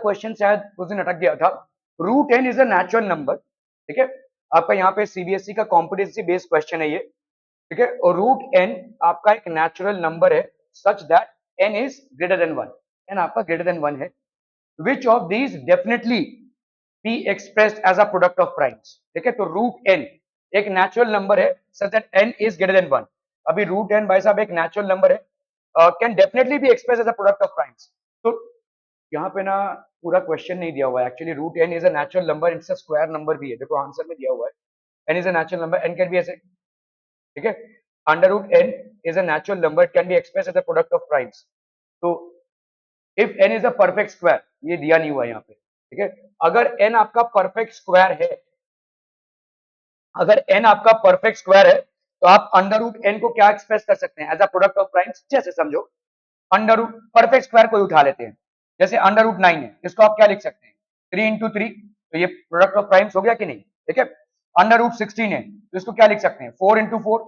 Question शायद उस दिन अटक गया था। Root n is a natural number, ठीक है, आपका यहाँ पे सीबीएसई का कॉम्पिटेंसी बेस्ड क्वेश्चन है ये, ठीक है, और रूट एन आपका एक नेचुरल नंबर है such that n is greater than 1, n आपका ग्रेटर देन 1 है, which of these definitely be expressed as a product of primes, ठीक है, तो रूट एन एक नेचुरल नंबर है such that n is greater than 1। अभी root n भाई साहब एक नेचुरल नंबर है, can definitely be expressed as a product of primes. तो यहाँ पे ना पूरा क्वेश्चन नहीं दिया हुआ है actually, root n is a natural number, it's a square number भी है, देखो आंसर में दिया हुआ है n is a natural number, n can be ऐसे, ठीक है, under root n is a natural number, can be express as a product of primes. तो if n is a perfect square, ये दिया नहीं हुआ यहाँ पे, ठीक है, अगर एन आपका परफेक्ट स्क्वायर है, अगर एन आपका परफेक्ट स्क्वायर है तो आप अंडर रूट एन को क्या एक्सप्रेस कर सकते हैं as a product of primes. जैसे समझो अंडर रूट परफेक्ट स्क्वायर कोई उठा लेते हैं, जैसे अंडर रूट 9 है, इसको आप क्या लिख सकते हैं 3 इंटू 3, तो ये प्रोडक्ट ऑफ प्राइम्स हो गया कि नहीं, ठीक है। अंडर रूट 16 है तो इसको क्या लिख सकते हैं 4 इंटू 4,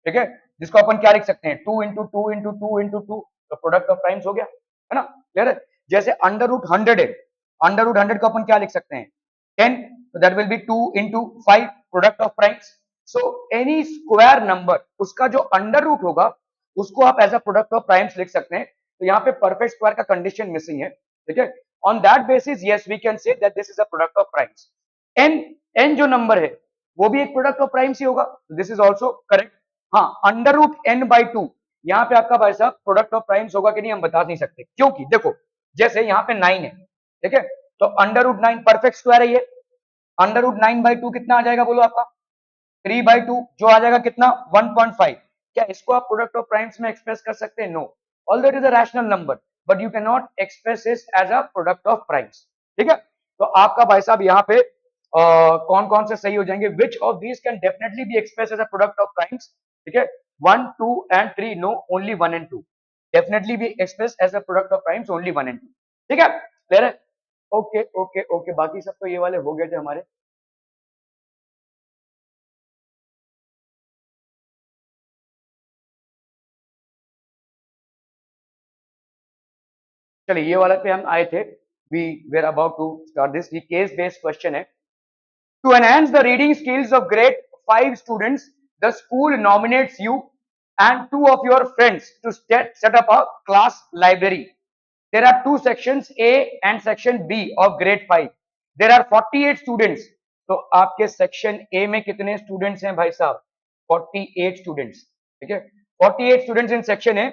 ठीक है, जिसको अपन क्या लिख सकते हैं 2 इंटू 2 इंटू 2 इंटू 2, तो प्रोडक्ट ऑफ प्राइम्स हो गया, है ना, क्लियर है। जैसे अंडर रूट 100 है, अंडर रूट 100 को अपन क्या लिख सकते हैं 10, so that will be 2 into 5 product of primes। so any square number उसका जो अंडर रूट होगा उसको आप as a product of primes लिख सकते हैं, तो यहाँ पे परफेक्ट स्क्वायर का कंडीशन मिसिंग है, ठीक है। On that basis yes we can say that this is a product of primes. N n जो नंबर है वो भी एक प्रोडक्ट ऑफ प्राइम्स ही होगा, दिस इज ऑल्सो करेक्ट। हाँ, अंडर रूट एन बाई 2 यहाँ पे आपका भाई साहब प्रोडक्ट ऑफ प्राइम्स होगा कि नहीं हम बता नहीं सकते, क्योंकि देखो जैसे यहाँ पे 9 है, ठीक है, तो अंडर रूट 9 परफेक्ट स्क्वायर है ये, अंडर रूट 9 बाई 2 कितना आ जाएगा बोलो आपका 3 बाई 2, जो आ जाएगा कितना 1.5। क्या इसको आप प्रोडक्ट ऑफ प्राइम्स में एक्सप्रेस कर सकते हैं, no, although it is a rational number but you can not express it as a product of primes, ठीक है। तो आपका भाई साहब यहाँ पे कौन कौन से सही हो जाएंगे, which of these can definitely be express as a product of primes, ठीक है, 1 2 and 3 no, only 1 and 2 definitely be express as a product of primes, only 1 and 2, ठीक है, क्लियर है। ओके ओके ओके, बाकी सब तो ये वाले हो गए थे हमारे। चलिए ये वाला पे हम आए थे, we were about to start this, ये केस बेस्ड क्वेश्चन है। To enhance the reading skills of grade 5 students the school nominates you and two of your friends to set up a class library. There are two sections A and section B of grade 5. There are 48 students. तो आपके section A में कितने students हैं भाई साहब 48 students, ठीक है, 48 students in section A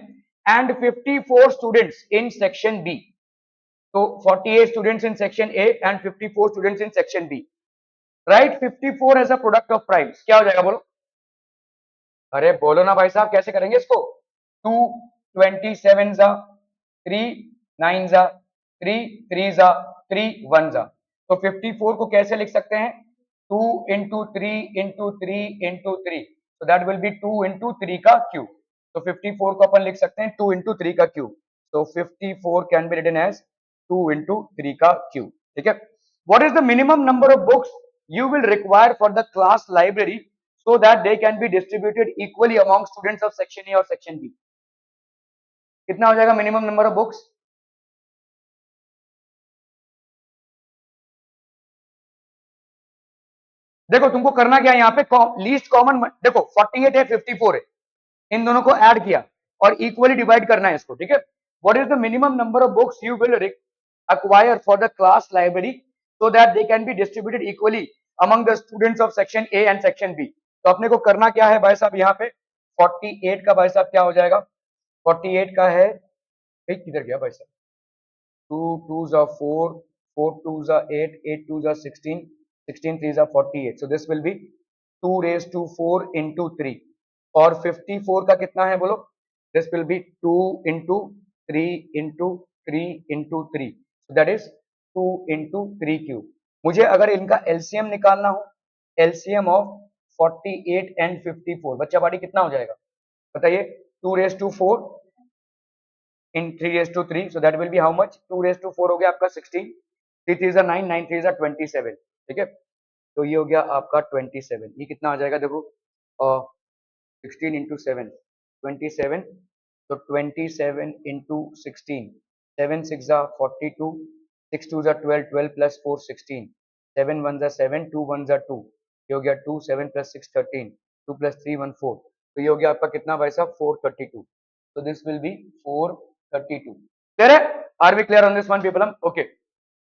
and 54 students in section B। तो 48 students in section A and 54 students in section B। Right 54 as a product of primes, क्या हो जाएगा बोलो, अरे बोलो ना भाई साहब कैसे करेंगे इसको, 2 27 जा 3 9 जा 3 3 जा 3 1 जा, तो 54 को कैसे लिख सकते हैं 2 इंटू 3 इंटू 3 इंटू 3, तो दैट विल बी 2 इंटू 3 का क्यूब, तो 54 को अपन लिख सकते हैं 2 इंटू 3 का क्यूब, तो 54 can be written as 2 into 3 का क्यूब, ठीक है। What is the minimum number of books you will require for the class library so that they can be distributed equally among students of section A और section B। कितना हो जाएगा minimum number of books, देखो तुमको करना क्या है यहाँ पे लीस्ट कॉमन, देखो 48 है 54 है, इन दोनों को ऐड किया और इक्वली डिवाइड करना है इसको, ठीक है। What is the minimum number of books you will acquire for the class library so that they can be distributed equally among the students of section A and section B। तो अपने को करना क्या है भाई साहब यहाँ पे 48 का भाई साहब क्या हो जाएगा 48 का है, किधर गया भाई साहब, 2 2 जा 4 4 2 जा 8 8 2 जा 16 16 3 जा 48, so this will be 2 raised to 4 into 3 और 54 का कितना है बोलो, this will be 2 into 3 into 3 into 3, so that is 2 into 3 cube। मुझे अगर इनका एलसीएम निकालना हो, एलसीएम ऑफ 48 एंड 54 बच्चा पार्टी कितना हो जाएगा बताइए, 2 raised to 4 in 3 raised to 3, so that will be how much 2 raised to 4 हो गया आपका 16, 3 3 9 9 3 27, ठीक है, तो ये हो गया आपका 27, ये कितना आ जाएगा देखो 16 इंटू 7 27, तो 27 इंटू 16 7 6 42 6 2 12, 12 plus 4 16, 7 1 7, 2 1 2, ये हो गया 2, 7 plus 6 13, 2 plus 3 1 4, तो ये हो गया आपका कितना भाई साहब 432, so this will be 432. clear है? Are we clear on this one people? Okay.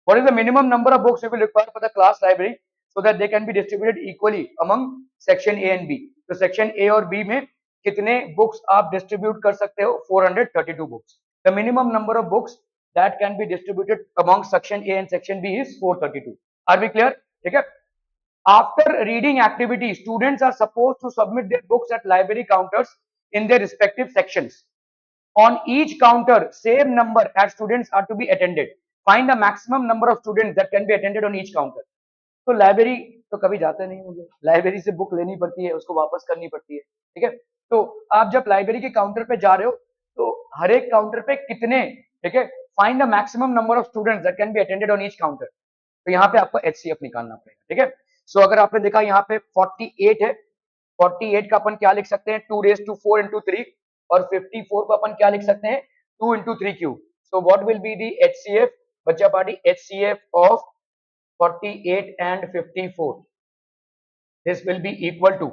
What is the minimum number of books you will require for the class library so that they can be distributed equally among section A and B? तो section A और B में कितने books आप distribute कर सकते हो? 432 books. The minimum number of books that can be distributed among section A and section B is 432. Are we clear? ठीक है? After reading activity, students are supposed to submit their books at library counters in their respective sections. On each counter, same number as students are to be attended. Find the maximum number of students that can be attended on each counter. तो library तो कभी जाते नहीं होंगे, library से book लेनी पड़ती है, उसको वापस करनी पड़ती है, ठीक है। तो आप जब लाइब्रेरी के काउंटर पे जा रहे हो तो हर एक काउंटर पे कितने, ठीक है, find the maximum number of students that can be attended on each counter. तो यहाँ पे आपको एचसीएफ निकालना पड़ेगा, ठीक है। सो अगर आपने देखा यहाँ पे 48 है, 48 का अपन क्या लिख सकते हैं 2 raised to 4 into 3, और 54 को अपन क्या लिख सकते हैं 2 into 3 cube. So what will be the HCF? बच्चा party HCF of 48 and 54. This will be equal to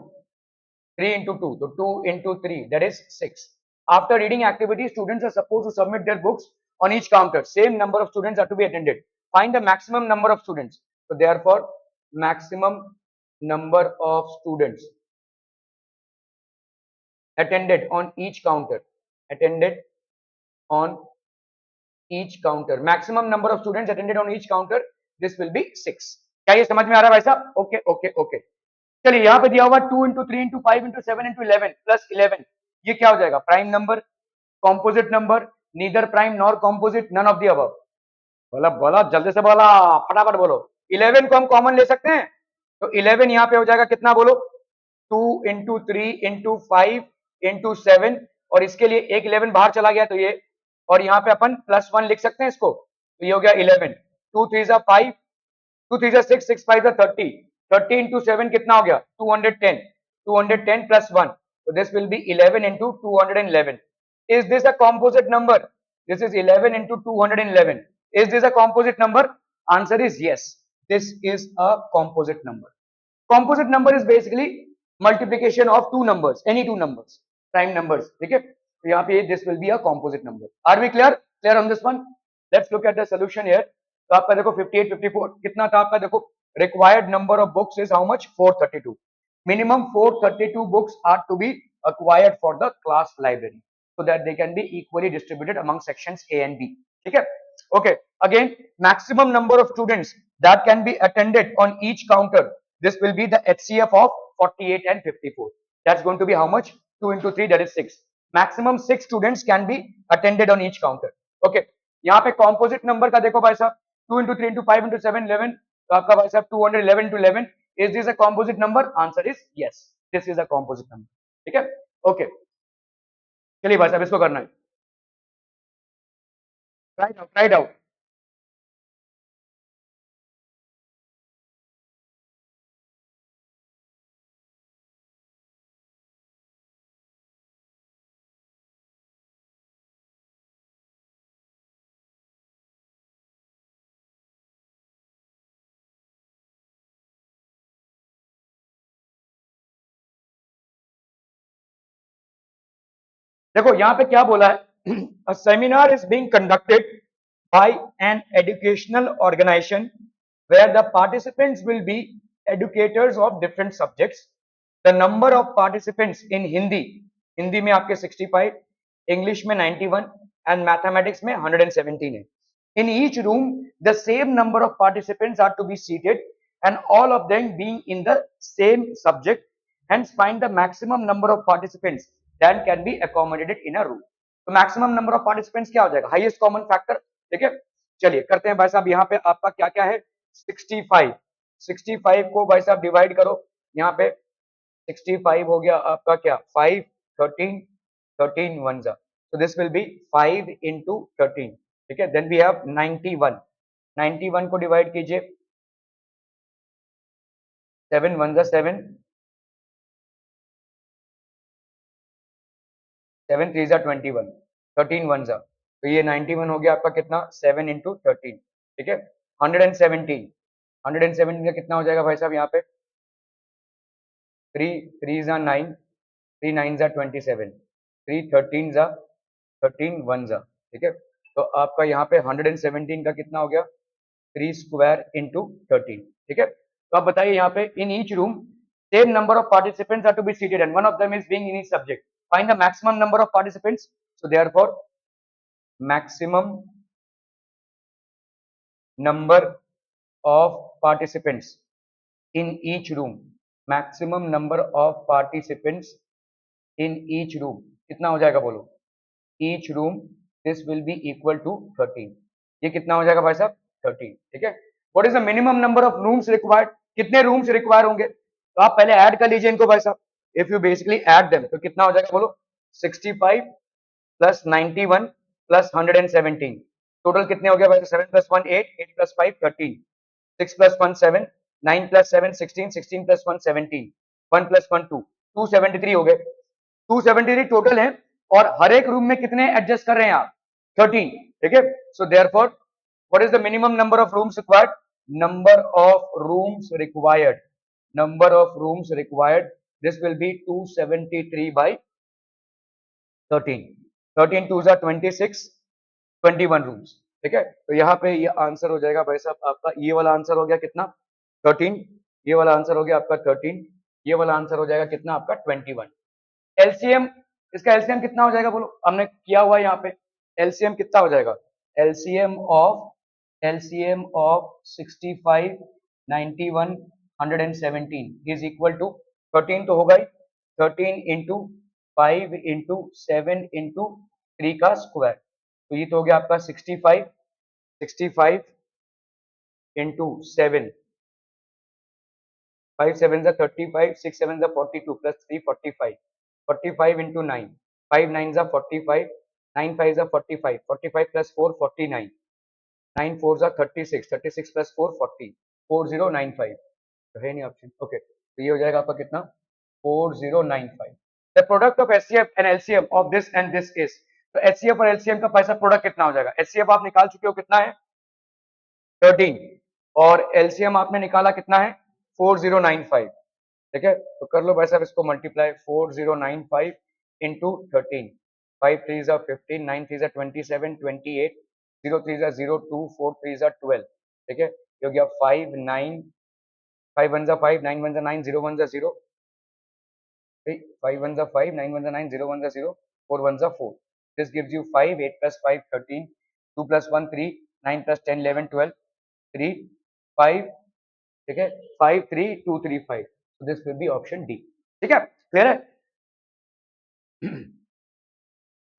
3 into 2. So 2 into 3, that is 6. After reading activity, students are supposed to submit their books on each counter. Same number of students are to be attended. Find the maximum number of students. So therefore, maximum number of students attended on each counter, attended on each counter, maximum number of students attended on each counter, this will be 6. क्या ये समझ में आ रहा है भाई साहब? Okay okay okay, चलिए यहाँ पे दिया हुआ 2 into 3 into 5 into 7 into 11 plus 11, ये क्या हो जाएगा prime number, composite number, neither prime nor composite, none of the above. बोला बोला जल्दी से बोला, फटाफट बोलो। 11 को हम कॉमन ले सकते हैं, तो 11 यहाँ पे हो जाएगा कितना बोलो 2 into 3 into 5 into 7, और इसके लिए एक 11 बाहर चला गया तो ये, और यहाँ पे अपन +1 लिख सकते हैं इसको, तो ये हो गया 11, 2 3 जा 5, 2 3 जा 6, 6 5 जा 30, 30 into 7 कितना हो गया 210, 210 plus 1, so this will be 11 into 211. Is this a composite number? This is 11 into 211. Is this a composite number? Answer is yes. This is a composite number. Composite number is basically multiplication of two numbers, any two numbers, prime numbers, ठीक है। तो यहाँ पे this will be a composite number. Are we clear? Clear on this one? Let's look at the solution here. तो आपका देखो 58, 54 कितना था आपका, देखो required number of books is how much 432. Minimum 432 books are to be acquired for the class library so that they can be equally distributed among sections A and B. ठीक है? Okay. Again, maximum number of students that can be attended on each counter. This will be the HCF of 48 and 54. That's going to be how much? 2 into 3, that is 6. Maximum 6 students can be attended on each counter. Okay. यहाँ पे composite number का देखो भाई साहब 2 into 3 into 5 into 7 11, तो आपका भाई साहब 211 into 11. Is this a composite number? Answer is yes. This is a composite number. ठीक है? Okay. चलिए भाई साहब इसको करना है. Try it out. Try it out. देखो यहाँ पे क्या बोला है, a seminar is being conducted by an educational organization where the participants will be educators of different subjects. The number of participants in Hindi में आपके 65, इंग्लिश में 91 and mathematics में 117 है. In each room, the same number of participants are to be seated and all of them being in the same subject. Hence, find the maximum number of participants that can be accommodated in a room. तो maximum number of participants क्या हो जाएगा, highest common factor, ठीक है। चलिए करते हैं भाई साहब, यहाँ पे आपका क्या क्या है 65, 65 को भाई साहब डिवाइड करो, यहाँ पे 65 हो गया आपका क्या 5, 13, 13 1 जा, so this will be 5 into 13, ठीक है। then we have 91, 91 को डिवाइड कीजिए 7 1 जा 7, 7 3 जा 21, 13 1 जा, तो ये 91 हो गया आपका कितना 7 into 13, ठीक है 117 का कितना हो जाएगा भाई साहब यहाँ पे 3 3 जा 9 3 9 जा 27 3 13 जा 13 1 जा ठीक है तो आपका यहाँ पे 117 का कितना हो गया 3 स्क्वायर इंटू 13 ठीक है तो आप बताइए यहाँ पे in each room same number of participants are to be seated and one of them is being in each subject find the maximum number of participants so therefore maximum number of participants in each room maximum number of participants in each room कितना हो जाएगा बोलो each room this will be equal to 13 ये कितना हो जाएगा भाई साहब 13 ठीक है what is the minimum number of rooms required कितने rooms require होंगे तो आप पहले ऐड कर लीजिए इनको भाई साहब if you basically add them तो कितना हो जाएगा बोलो 65 plus 91 plus 117 टोटल कितने हो गया भाई 7 plus 1 8 8 plus 5 13 6 plus 1 7 9 plus 7 16 16 plus 1 17 1 plus 1 2 273 हो गए 273 टोटल है और हर एक रूम में कितने एडजस्ट कर रहे हैं आप 13 ठीक है so therefore what is the minimum number of rooms required number of rooms required number of rooms required this will be 273 by 13 13 2s are 26 21 rooms ठीक है तो यहाँ पे ये आंसर हो जाएगा भाई साहब आपका ये वाला आंसर हो गया कितना 13 ये वाला आंसर हो गया आपका 13 ये वाला आंसर हो जाएगा कितना आपका 21 एलसीएम इसका एलसीएम कितना हो जाएगा बोलो हमने किया हुआ यहाँ पे एलसीएम कितना हो जाएगा LCM of 65 91 117 is equal to 13 तो होगा ही 13 इंटू 5 इंटू 7 इंटू 3 का स्क्वायर तो ये तो हो गया आपका 65 इंटू 7 5 7 जा 35 6 7 जा 42 प्लस 3 45 45 इंटू 9 5 9 जा 45 9 5 जा 45 45 प्लस 4 49 9 4 जा 36 36 प्लस 4 40 4095 तो है नहीं ऑप्शन ओके तो ये हो जाएगा आपका कितना 4095 the product of HCF and LCM of this and this is तो एचसीएफ और एलसीएम का पैसा प्रोडक्ट कितना हो जाएगा एचसीएफ आप निकाल चुके हो कितना है 13 और एलसीएम आपने निकाला कितना है 4095 ठीक है तो कर लो भाई साहब इसको मल्टीप्लाई 4095 इंटू 13 5 3 जा 15 9 3 जा 27 28 0 3 जा 02 4 3 जा 12 ठीक है ये हो गया 5 9 5 1 जा 5 9 1 जा 9 0 1 जा 0 5 1 जा 5 9 1 जा 9 0 1 जा 0 4 1 जा 4 this gives you 5 8 plus 5 13 2 plus 1 3 9 plus 10 11 12 3 5 ठीक है 5 3 2 3 5 so this will be option D ठीक है क्लियर है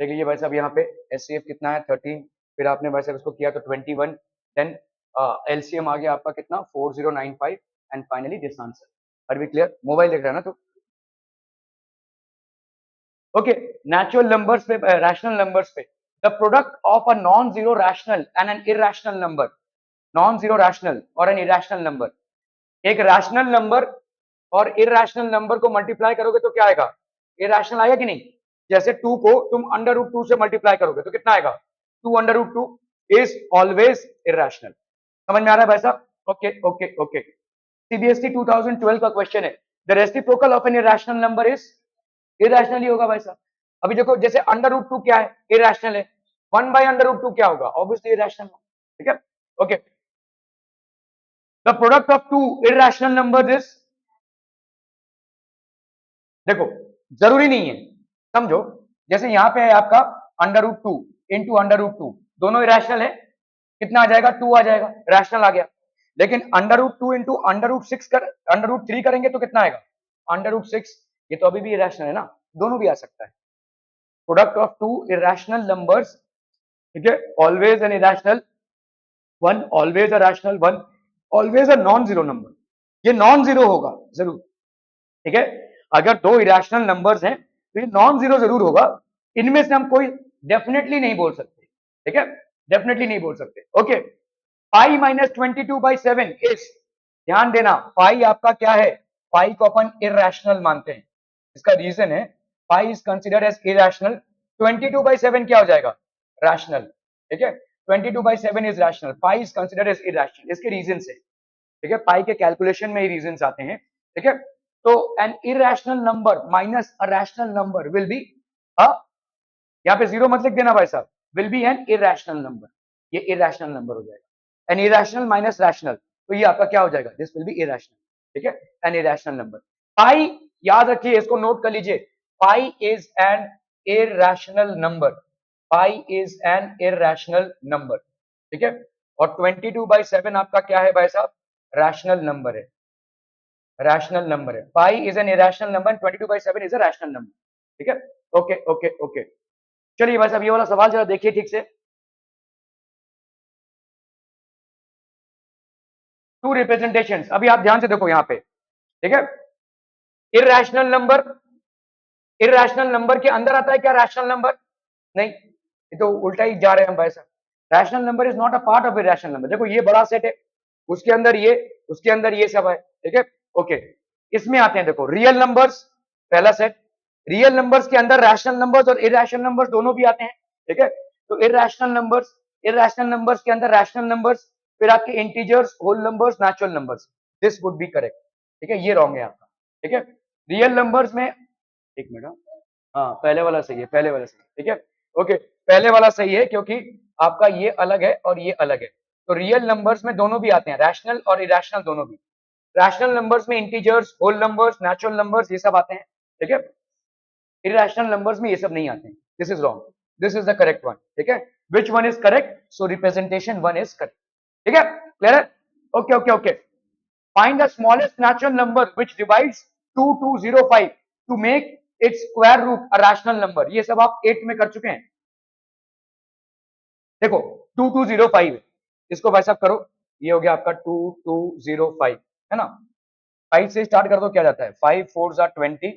देख लीजिए भाई साहब यहाँ पे एचसीएफ कितना है 13 फिर आपने भाई साहब इसको किया तो 21 देन एलसीएम आ गया आपका कितना 4095 and finally this answer are we clear mobile देख रहा है ना तो ओके नेचुरल नंबर्स पे रैशनल नंबर्स पे the product of a non zero rational and an irrational number non zero rational और एन इरैशनल नंबर एक रैशनल नंबर और इरैशनल नंबर को मल्टीप्लाई करोगे तो क्या आएगा इरैशनल आएगा कि नहीं जैसे 2 को तुम अंडर रूट 2 से मल्टीप्लाई करोगे तो कितना आएगा 2 under root 2 is always irrational समझ में आ रहा है भाई साहब ओके ओके ओके सीबीएसई 2012 का क्वेश्चन है the reciprocal of an irrational number is irrational ही होगा भाई साहब अभी देखो जैसे अंडर रूट 2 क्या है इरैशनल है 1 बाय अंडर रूट 2 क्या होगा ऑब्वियसली इरैशनल ठीक है okay the product of two irrational numbers is देखो जरूरी नहीं है समझो जैसे यहाँ पे है आपका under root 2 into under root 2 दोनों इरैशनल है कितना आ जाएगा 2 आ जाएगा रैशनल आ गया लेकिन under root 2 into under root 6 कर अंडर रूट 3 करेंगे तो कितना आएगा अंडर रूट 6 ये तो अभी भी इरैशनल है ना दोनों भी आ सकता है product of two irrational numbers ठीक है always an irrational one always a rational one always a non zero number ये नॉन जीरो होगा जरूर ठीक है अगर दो इरैशनल नंबर्स हैं तो ये नॉन जीरो जरूर होगा इनमें से हम कोई डेफिनेटली नहीं बोल सकते ठीक है डेफिनेटली नहीं बोल सकते ओके पाई माइनस 22/7 इज ध्यान देना पाई आपका क्या है पाई को अपन इरैशनल मानते हैं इसका रीजन है pi is considered as irrational 22/7 क्या हो जाएगा रैशनल ठीक है 22/7 is rational, pi is considered as irrational. इसके रीजन है, ठीक है, पाई के कैलकुलेशन में ही रीजन आते हैं, ठीक है। तो an irrational number minus a rational number will be यहाँ पे जीरो मत लिख देना भाई साहब, will be an irrational number, ये इरेशनल नंबर हो जाएगा। एन इरेशनल माइनस रैशनल, तो ये आपका क्या हो जाएगा, दिस विल बी इरेशनल, ठीक है, एन इरेशनल नंबर। पाई याद रखिए, इसको नोट कर लीजिए, pi is an irrational number, pi is an irrational number, ठीक है। और 22/7 आपका क्या है भाई साहब, रैशनल नंबर है, रैशनल नंबर है। Pi is an irrational number, 22/7 is a rational number, ठीक है। ओके ओके ओके, चलिए भाई साहब ये वाला सवाल जरा देखिए ठीक से। टू रिप्रेजेंटेशंस, अभी आप ध्यान से देखो यहाँ पे, ठीक है। इरेशनल नंबर, इरेशनल नंबर के अंदर आता है क्या रैशनल नंबर, नहीं, ये तो उल्टा ही जा रहे हैं हम भाई साहब। Rational number is not a part of irrational number. देखो ये बड़ा सेट है, उसके अंदर ये, उसके अंदर ये सब है, ठीक है। ओके, इसमें आते हैं, देखो रियल नंबर्स, पहला सेट, रियल नंबर्स के अंदर रैशनल नंबर्स और इरेशनल नंबर्स दोनों भी आते हैं, ठीक है। तो इरेशनल नंबर्स, इरेशनल नंबर्स के अंदर रैशनल नंबर्स, फिर आपके integers, whole numbers, natural numbers, this would be correct, ठीक है, ये रॉन्ग है आपका, ठीक है। रियल नंबर्स में, एक मिनट, हाँ पहले वाला सही है, पहले वाला सही है, ठीक है। ओके, पहले वाला सही है क्योंकि आपका ये अलग है और ये अलग है। तो रियल नंबर्स में दोनों भी आते हैं, रैशनल और इरेशनल दोनों भी। रैशनल नंबर्स में integers, whole numbers, natural numbers, ये सब आते हैं, ठीक है। इरेशनल नंबर्स में ये सब नहीं आते हैं, this is wrong, this is the correct one, ठीक है। Which one is correct, so representation one is correct, ठीक है, क्लियर है। Okay okay okay, find the smallest natural number which divides 2205 to make its square root a rational number। ये सब आप 8 में कर चुके हैं, देखो 2205 है, इसको भाई साहब करो, ये हो गया आपका 2205, है ना। 5 से स्टार्ट कर दो, क्या जाता है, 5 4 जा 20,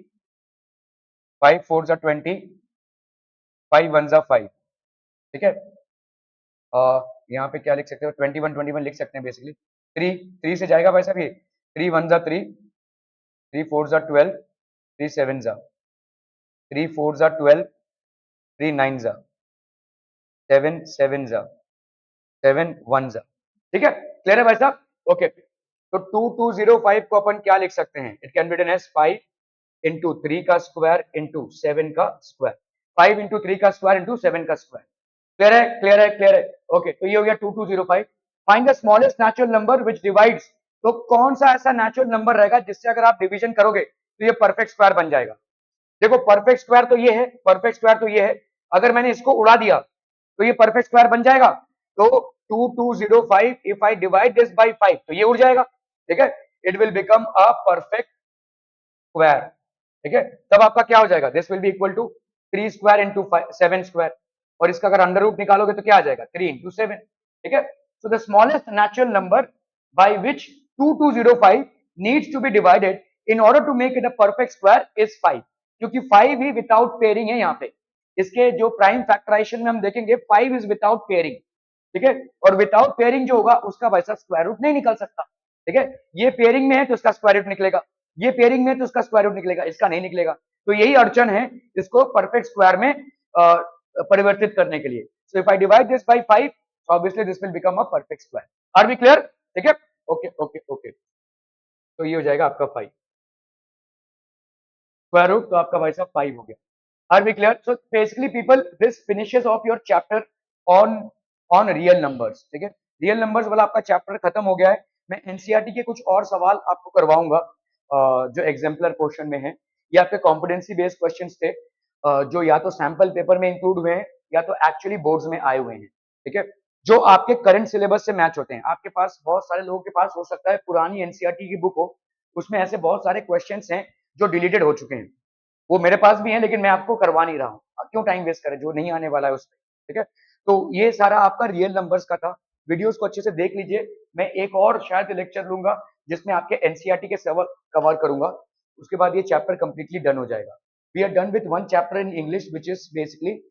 5 4 जा 20, 5 1 जा 5, ठीक है। यहाँ पे क्या लिख सकते हो, 21 लिख सकते हैं बेसिकली। 3 से जाएगा भाई साहब, ये 3 1 जा 3, 3 4 जा 12, 3 7 जा, 3 4 जा 12, 3 9 जा, 7 7 जा, 7 1 जा, ठीक है, क्लियर है भाई साहब। ओके, तो 2205 को अपन क्या लिख सकते हैं, it can be written as 5 into 3 का स्क्वायर इंटू 7 का स्क्वायर, 5 इंटू 3 का स्क्वायर इंटू 7 का स्क्वायर, क्लियर है क्लियर है क्लियर है। ओके, तो ये हो गया 2205। Find the smallest natural number which divides, तो कौन सा ऐसा नेचुरल नंबर रहेगा जिससे अगर आप डिवीजन करोगे तो ये परफेक्ट स्क्वायर बन जाएगा। देखो परफेक्ट स्क्वायर तो ये है, परफेक्ट स्क्वायर तो ये है, अगर मैंने इसको उड़ा दिया तो ये परफेक्ट स्क्वायर बन जाएगा। तो 2205 if I divide this by 5 तो ये उड़ जाएगा, ठीक है, it will become a perfect square, ठीक है। तब आपका क्या हो जाएगा, this will be equal to 3 square into 7 square, और इसका अगर अंडर रूट निकालोगे तो क्या आ जाएगा, 3 इंटू 7, ठीक है। So the smallest natural number by which 2205 needs to be divided in order to make it a perfect square is 5, क्योंकि 5 ही विदाउट पेयरिंग है यहाँ पे, इसके जो प्राइम फैक्टराइजेशन में हम देखेंगे 5 इज विदाउट पेयरिंग, ठीक है। और विदाउट पेयरिंग जो होगा उसका वैसा स्क्वायर रूट नहीं निकल सकता, ठीक है। ये पेयरिंग में है तो उसका स्क्वायर रूट निकलेगा, ये पेयरिंग में तो उसका स्क्वायर रूट निकलेगा, इसका नहीं निकलेगा। तो यही अड़चन है इसको परफेक्ट स्क्वायर में परिवर्तित करने के लिए। So if I divide this by 5 obviously this will become a perfect square. Are we clear, ठीक है। ओके ओके ओके, तो ये हो जाएगा आपका 5 स्क्वायर रूट, तो आपका भाई साहब 5 हो गया। Are we clear? So basically people, this finishes off your chapter on real numbers, ठीक है। रियल नंबर्स वाला आपका चैप्टर खत्म हो गया है। मैं एनसीईआरटी के कुछ और सवाल आपको करवाऊंगा जो एग्जाम्पलर पोर्शन में है, ये आपके कॉम्पिटेंसी बेस्ड क्वेश्चंस थे जो या तो सैंपल पेपर में इंक्लूड हुए हैं या तो एक्चुअली बोर्ड्स में आए हुए हैं, ठीक है, जो आपके करंट सिलेबस से मैच होते हैं। आपके पास बहुत सारे लोगों के पास हो सकता है पुरानी एनसीईआरटी की बुक हो, उसमें ऐसे बहुत सारे क्वेश्चंस हैं जो डिलीटेड हो चुके हैं, वो मेरे पास भी है लेकिन मैं आपको करवा नहीं रहा हूँ, क्यों टाइम वेस्ट करें जो नहीं आने वाला है उसमें, ठीक है। तो ये सारा आपका रियल नंबर्स का था। वीडियोस को अच्छे से देख लीजिए, मैं एक और शायद लेक्चर लूंगा जिसमें आपके एनसीईआरटी के सवाल कवर करूंगा, उसके बाद ये चैप्टर कंप्लीटली डन हो जाएगा। We are done with one chapter in English which is basically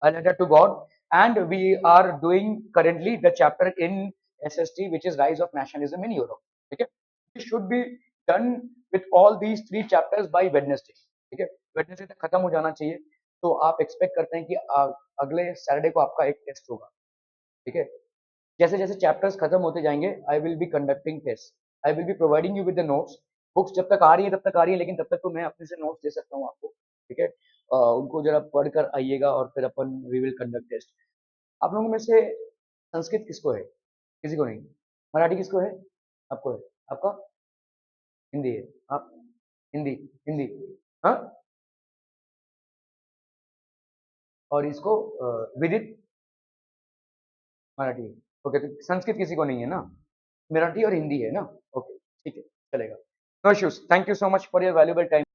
a letter to God, and we are doing currently the chapter in SST which is rise of nationalism in Europe, ठीक है। We should be done with all these 3 chapters by Wednesday, ठीक है, Wednesday तक खत्म हो जाना चाहिए। तो आप एक्सपेक्ट करते हैं कि अगले सैटरडे को आपका एक टेस्ट होगा, ठीक है। जैसे जैसे चैप्टर्स खत्म होते जाएंगे, I will be conducting test, I will be providing you with the notes. Books जब तक आ रही है तब तक आ रही है, लेकिन तब तक तो मैं अपने से नोट्स दे सकता हूँ आपको, ठीक है। उनको जरा पढ़ कर आइएगा और फिर अपन वी विल कंडक्ट टेस्ट। आप लोगों में से संस्कृत किसको है? किसी को नहीं। मराठी किसको है? आपको है। आपका हिंदी है। आप हिंदी, हिंदी, हाँ। और इसको विदित मराठी। ओके, तो संस्कृत किसी को नहीं है ना? मराठी और हिंदी है ना? ओके, ठीक है, चलेगा। No issues. Thank you so much for your valuable time.